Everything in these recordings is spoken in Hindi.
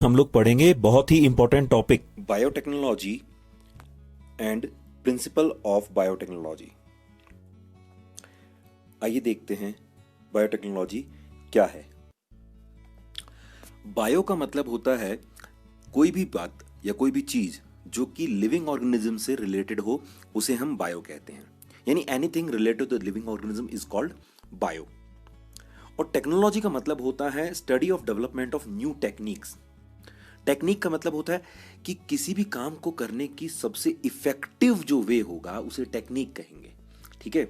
हम लोग पढ़ेंगे बहुत ही important topic biotechnology and principle of biotechnology. आइए देखते हैं बायोटेक्नोलॉजी क्या है। बायो का मतलब होता है कोई भी बात या कोई भी चीज जो कि लिविंग ऑर्गेनिज्म से रिलेटेड हो उसे हम बायो कहते हैं। यानी anything related to the living organism is called bio. और टेक्नोलॉजी का मतलब होता है study of development of new techniques. Technique का मतलब होता है कि किसी भी काम को करने की सबसे इफेक्टिव जो वे होगा उसे टेक्निक कहेंगे। ठीक है,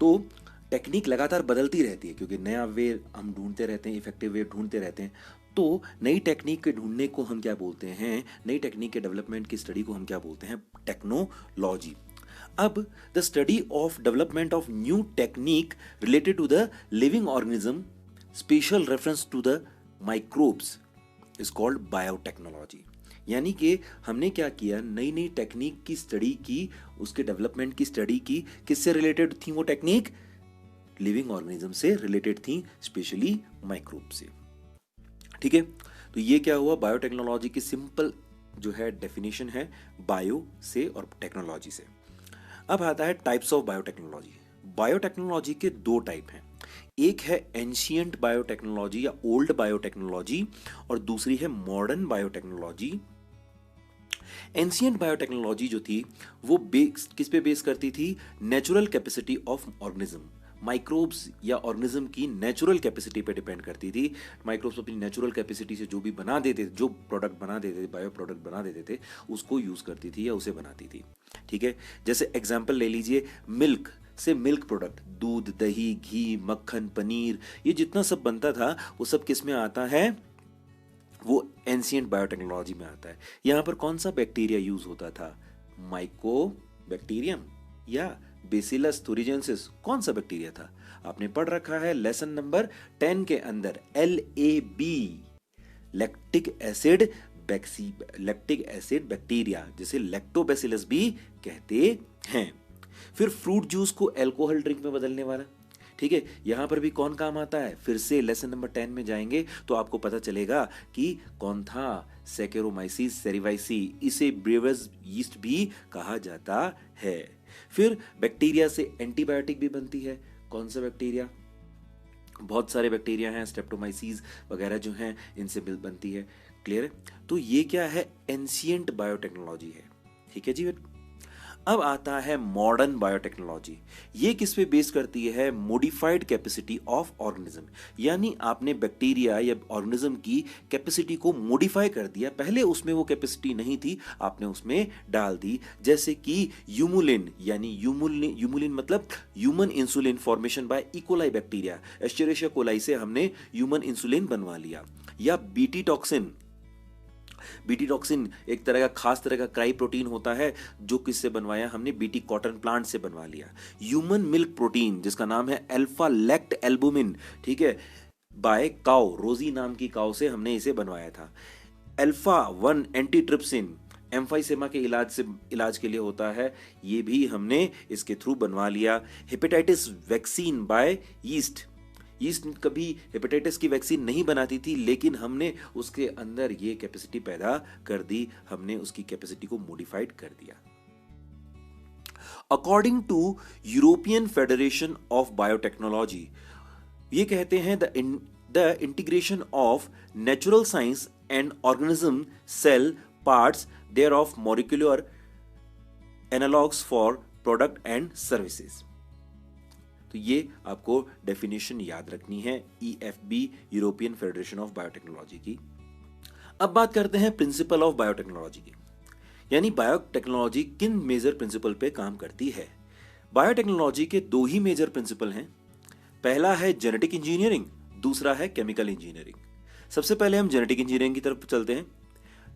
तो टेक्निक लगातार बदलती रहती है क्योंकि नया वे हम ढूंढते रहते हैं, इफेक्टिव वे ढूंढते रहते हैं। तो नई टेक्निक के ढूंढने को हम क्या बोलते हैं, नई टेक्निक के डेवलपमेंट की स्टडी को हम क्या बोलते हैं, टेक्नोलॉजी। अब the study of development of new technique related to the living organism, special reference to the microbes is called biotechnology. यानी कि हमने क्या किया, नई नई टेक्निक की स्टडी की, उसके डेवलपमेंट की स्टडी की। किससे रिलेटेड थी वो टेक्निक? लिविंग ऑर्गेनिज्म से रिलेटेड थी, स्पेशली माइक्रोब से। ठीक है, तो ये क्या हुआ, बायोटेक्नोलॉजी की सिंपल जो है डेफिनेशन है बायो से और टेक्नोलॉजी से। अब आता है टाइप्स ऑफ बायोटेक्नोलॉजी। बायोटेक्नोलॉजी के दो टाइप हैं, एक है एंशियंट बायोटेक्नोलॉजी या ओल्ड बायोटेक्नोलॉजी और दूसरी है मॉडर्न बायोटेक्नोलॉजी। एंशियंट बायोटेक्नोलॉजी जो थी वो किस पे बेस करती थी? Natural capacity of organism. Microbes या ऑर्गेनिज्म की नेचुरल कैपेसिटी पे डिपेंड करती थी। माइक्रोब्स अपनी नेचुरल कैपेसिटी से जो भी बना देते, जो प्रोडक्ट बना देते थे, बायो प्रोडक्ट बना देते थे, उसको यूज करती थी या उसे बनाती थी। ठीक है, जैसे एग्जांपल ले लीजिए, मिल्क से मिल्क प्रोडक्ट, दूध, दही, घी, मक्खन, पनीर, ये जितना सब बनता था वो सब किस में आता है? वो एंशियंट बायोटेक्नोलॉजी में आता है। यहां पर कौन सा बैक्टीरिया यूज होता था? माइकोबैक्टीरियम या बेसिलस thuringiensis? कौन सा बैक्टीरिया था? आपने पढ़ रखा है लेसन नंबर 10 के अंदर, LAB, लैक्टिक एसिड बैक्टीरिया, जिसे लैक्टोबैसिलस भी कहते हैं। फिर फ्रूट जूस को अल्कोहल ड्रिंक में बदलने वाला। ठीक है, यहां पर भी कौन काम आता है? फिर से लेसन नंबर 10 में जाएंगे तो आपको पता चलेगा कि कौन था, सैकेरोमाइसिस सेरिवाइसी। इसे ब्रेवस यीस्ट भी कहा जाता है। फिर बैक्टीरिया से एंटीबायोटिक भी बनती है। कौन सा बैक्टीरिया? बहुत सारे बैक्टीरिया हैं, स्ट्रेप्टोमाइसिस वगैरह जो हैं, इनसे बनती है। क्लियर है? तो ये क्या है? एंशियंट बायोटेक्नोलॉजी है। ठीक है जी। अब आता है मॉडर्न बायोटेक्नोलॉजी। ये किस पे बेस करती है? Modified capacity of organism. यानी आपने बैक्टीरिया या ऑर्गेनिज्म की कैपेसिटी को मॉडिफाई कर दिया, पहले उसमें वो कैपेसिटी नहीं थी, आपने उसमें डाल दी। जैसे कि यूमुलिन, यानी यूमुलिन मतलब human insulin formation by E coli bacteria, Escherichia coli से हमने ह्यूमन इंसुलिन बनवा लिया। या बीटी टॉक्सिन एक तरह का खास तरह का क्राई प्रोटीन होता है जो किससे बनवाया हमने? बीटी कॉटन प्लांट से बनवा लिया। ह्यूमन मिल्क प्रोटीन जिसका नाम है अल्फा लैक्ट एल्बुमिन, ठीक है, बाय काउ, रोजी नाम की काउ से हमने इसे बनवाया था। अल्फा 1 एंटीट्रिप्सिन एम्फाइसेमा के इलाज के लिए होता है, ये भी हमने इसके थ्रू बनवा लिया। हेपेटाइटिस वैक्सीन बाय यीस्ट कभी हेपेटाइटिस की वैक्सीन नहीं बनाती थी, लेकिन हमने उसके अंदर ये कैपेसिटी पैदा कर दी, हमने उसकी कैपेसिटी को मॉडिफाइड कर दिया। According to European Federation of Biotechnology, ये कहते हैं the integration of natural science and organism cell parts thereof molecular analogues for product and services. तो ये आपको डेफिनेशन याद रखनी है, EFB, European Federation of Biotechnology की। अब बात करते हैं प्रिंसिपल ऑफ बायोटेक्नोलॉजी की, यानी बायोटेक्नोलॉजी किन मेजर प्रिंसिपल पे काम करती है। बायोटेक्नोलॉजी के दो ही मेजर प्रिंसिपल हैं, पहला है जेनेटिक इंजीनियरिंग, दूसरा है केमिकल इंजीनियरिंग। सबसे पहले हम जेनेटिक इंजीनियरिंग की तरफ चलते हैं।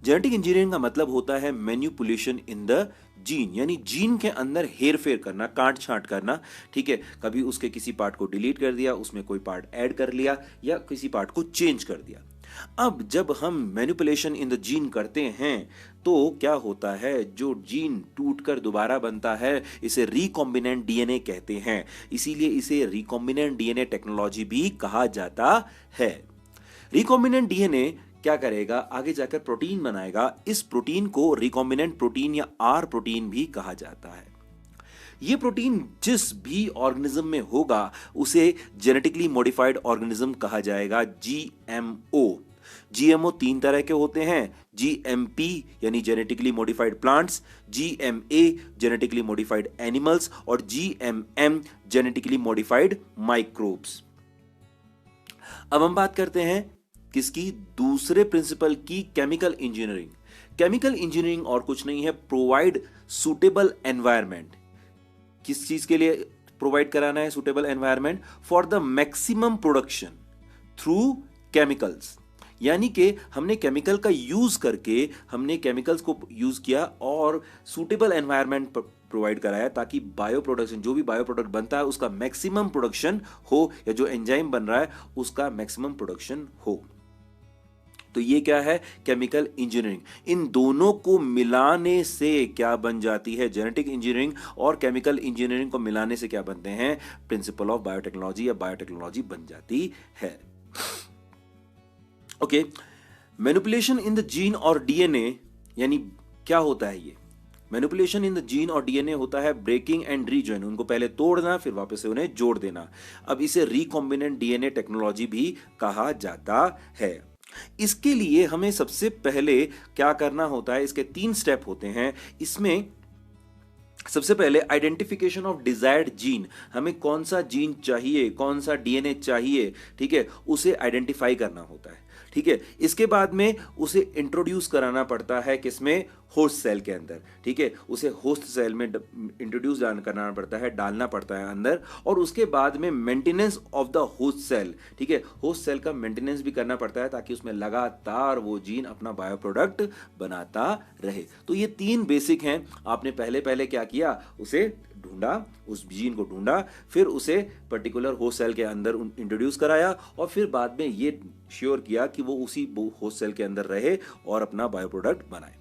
जेनेटिक इंजीनियरिंग का मतलब होता है मैन्युपुलेशन इन द जीन, यानी जीन के अंदर हेर फेर करना, काट छांट करना। ठीक है, कभी उसके किसी पार्ट को डिलीट कर दिया, उसमें कोई पार्ट ऐड कर लिया या किसी पार्ट को चेंज कर दिया। अब जब हम मैनिपुलेशन इन द जीन करते हैं तो क्या होता है, जो जीन टूटकर दोबारा बनता है इसे रिकॉम्बिनेंट डीएनए कहते हैं, इसीलिए इसे रिकॉम्बिनेंट डीएनए टेक्नोलॉजी भी कहा जाता है। रिकॉम्बिनेंट डीएनए क्या करेगा, आगे जाकर प्रोटीन बनाएगा। इस प्रोटीन को रिकॉम्बिनेंट प्रोटीन या आर प्रोटीन भी कहा जाता है। ये प्रोटीन जिस भी ऑर्गेनिज्म में होगा उसे जेनेटिकली मॉडिफाइड ऑर्गेनिज्म कहा जाएगा, जीएमओ। जीएमओ 3 तरह के होते हैं, जीएमपी यानी genetically modified plants, GMA genetically modified animals और जीएमएम जेनेटिकली मॉडिफाइड माइक्रोब्स। अब हम बात करते हैं किसकी, दूसरे प्रिंसिपल की, केमिकल इंजीनियरिंग। केमिकल इंजीनियरिंग और कुछ नहीं है, प्रोवाइड सुटेबल एनवायरनमेंट। किस चीज के लिए प्रोवाइड कराना है suitable environment? For the maximum production through chemicals. यानी कि हमने केमिकल का यूज करके, हमने केमिकल्स को यूज किया और सुटेबल एनवायरनमेंट प्रोवाइड कराया ताकि बायो प्रोडक्शन, जो भी बायो प्रोडक्ट बनता है उसका मैक्सिमम प्रोडक्शन हो, या जो एंजाइम बन रहा है उसका मैक्सिमम प्रोडक्शन हो। तो ये क्या है, केमिकल इंजीनियरिंग। इन दोनों को मिलाने से क्या बन जाती है, जेनेटिक इंजीनियरिंग और केमिकल इंजीनियरिंग को मिलाने से क्या बनते हैं, प्रिंसिपल ऑफ बायोटेक्नोलॉजी या बायोटेक्नोलॉजी बन जाती है। Okay, manipulation in the gene और डीएनए, यानी क्या होता है ये मैनिपुलेशन इन द जीन और डीएनए? होता है ब्रेकिंग एंड रीजॉइन, उनको पहले तोड़ना फिर वापस से उन्हें जोड़ देना। अब इसे रिकॉम्बिनेंट डीएनए टेक्नोलॉजी भी कहा जाता है। इसके लिए हमें सबसे पहले क्या करना होता है, इसके 3 स्टेप होते हैं। इसमें सबसे पहले आइडेंटिफिकेशन ऑफ डिजायर्ड जीन, हमें कौन सा जीन चाहिए, कौन सा डीएनए चाहिए, ठीक है, उसे आइडेंटिफाई करना होता है। ठीक है, इसके बाद में उसे इंट्रोड्यूस कराना पड़ता है किसमें, होस्ट सेल के अंदर। ठीक है, उसे होस्ट सेल में इंट्रोड्यूस करना पड़ता है, डालना पड़ता है अंदर, और उसके बाद में maintenance of the host cell. ठीक है, होस्ट सेल का मेंटेनेंस भी करना पड़ता है ताकि उसमें लगातार वो जीन अपना बायो प्रोडक्ट बनाता रहे। तो ये 3 बेसिक हैं। आपने पहले क्या किया, उसे ढूंढा, उस जीन को ढूंढा, फिर उसे पर्टिकुलर होस्ट सेल के अंदर इंट्रोड्यूस कराया, और फिर बाद में ये श्योर किया कि वो उसी होस्ट सेल के अंदर रहे और अपना बायो प्रोडक्ट बनाए।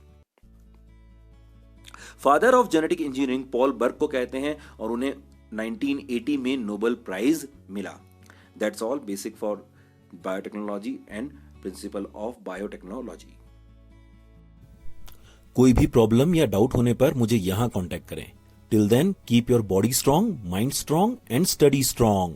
Father of genetic engineering Paul Berg को कहते हैं और उन्हें 1980 में नोबेल प्राइज मिला। That's all basic for biotechnology and principle of biotechnology. कोई भी प्रॉब्लम या डाउट होने पर मुझे यहां कांटेक्ट करें। Till then keep your body strong, mind strong and study strong.